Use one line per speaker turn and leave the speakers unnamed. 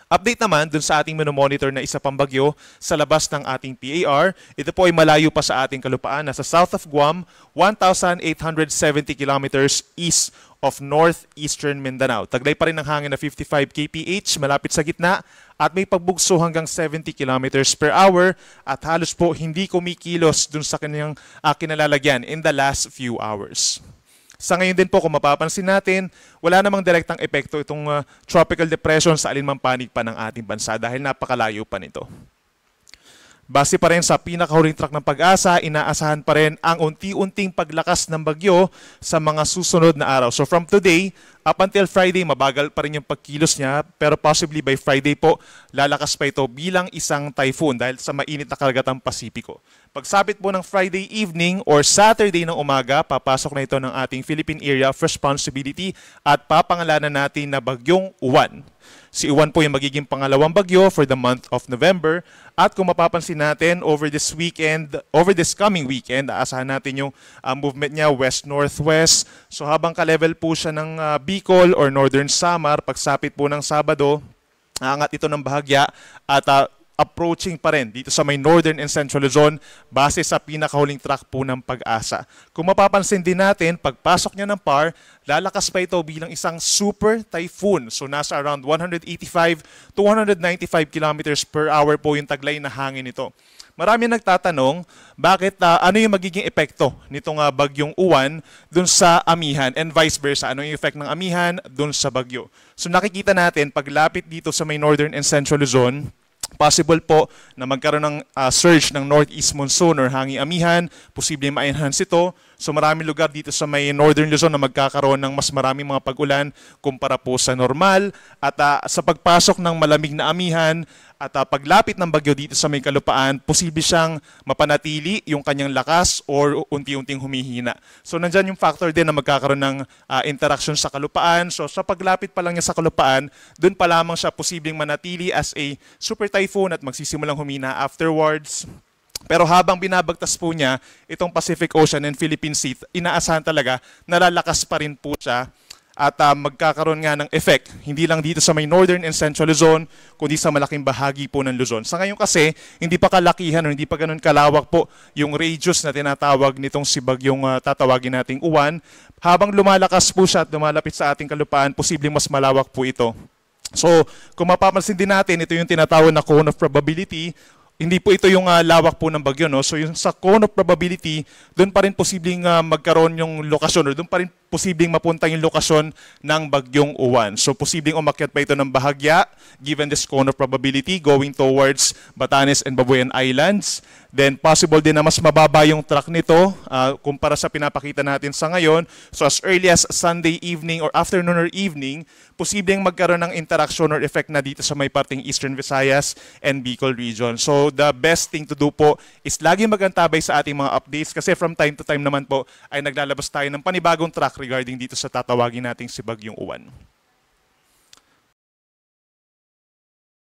Update naman dun sa ating monitor na isa pang bagyo sa labas ng ating PAR. Ito po ay malayo pa sa ating kalupaan. Nasa south of Guam, 1,870 kilometers east of northeastern Mindanao. Taglay pa rin ang hangin na 55 kph, malapit sa gitna, at may pagbugso hanggang 70 kilometers per hour at halos po hindi kumikilos dun sa kanyang kinalalagyan in the last few hours. Sa ngayon din po, kung mapapansin natin, wala namang direktang epekto itong tropical depression sa alinmang panig pa ng ating bansa dahil napakalayo pa nito. Base pa rin sa pinakahuling track ng Pag-asa, inaasahan pa rin ang unti-unting paglakas ng bagyo sa mga susunod na araw. So from today, up until Friday, mabagal pa rin yung pagkilos niya, pero possibly by Friday po, lalakas pa ito bilang isang typhoon dahil sa mainit na karagatang Pasipiko. Pagsapit po ng Friday evening or Saturday ng umaga, papasok na ito ng ating Philippine Area of Responsibility at papangalanan natin na Bagyong Uwan. Si Uwan po yung magiging pangalawang bagyo for the month of November. At kung mapapansin natin, over this coming weekend, aasahan natin yung movement niya west-northwest. So habang ka-level po siya ng Bicol or Northern Samar, pagsapit po ng Sabado, aangat ito ng bahagya at approaching pa rin dito sa may Northern and Central Luzon base sa pinakahuling track po ng Pag-asa. Kung mapapansin din natin, pagpasok niya ng PAR, lalakas pa ito bilang isang super typhoon. So nasa around 185 to 195 kilometers per hour po yung taglay na hangin nito. Marami nagtatanong bakit ano yung magiging epekto nitong Bagyong Uwan dun sa amihan and vice versa. Ano yung effect ng amihan dun sa bagyo. So nakikita natin paglapit dito sa may Northern and Central Luzon, possible po na magkaroon ng surge ng northeast monsoon or hanging amihan, posibleng ma-enhance ito. So maraming lugar dito sa may Northern Luzon na magkakaroon ng mas maraming mga pag-ulan kumpara po sa normal. At sa pagpasok ng malamig na amihan at paglapit ng bagyo dito sa may kalupaan, posible siyang mapanatili yung kanyang lakas or unti-unting humihina. So nandyan yung factor din na magkakaroon ng interaction sa kalupaan. So sa paglapit pa lang niya sa kalupaan, dun pa lamang siya posibleng manatili as a super typhoon at magsisimulang humina afterwards. Pero habang binabagtas po niya itong Pacific Ocean and Philippine Sea, inaasahan talaga na lalakas pa rin po siya at magkakaroon nga ng effect, hindi lang dito sa may Northern and Central Luzon, kundi sa malaking bahagi po ng Luzon. Sa ngayon kasi, hindi pa kalakihan o hindi pa ganun kalawak po yung radius na tinatawag nitong si Bagyong tatawagin nating Uwan. Habang lumalakas po siya at lumalapit sa ating kalupaan, posibleng mas malawak po ito. So, kung mapapansin din natin, ito yung tinatawag na cone of probability. Hindi po ito yung lawak po ng bagyo, no? So yung sa cone of probability, doon pa rin posibleng magkaroon yung lokasyon or doon pa rin posibleng mapunta yung lokasyon ng Bagyong Uwan. So posibleng umakyat pa ito ng bahagya given this cone of probability going towards Batanes and Babuyan Islands. Then possible din na mas mababa yung track nito kumpara sa pinapakita natin sa ngayon. So as early as Sunday evening or afternoon or evening, posibleng magkaroon ng interaction or effect na dito sa may parting Eastern Visayas and Bicol region. So the best thing to do po is lagi magantabay sa ating mga updates kasi from time to time naman po ay naglalabas tayo ng panibagong track regarding dito sa tatawagin nating si Bagyong Uwan.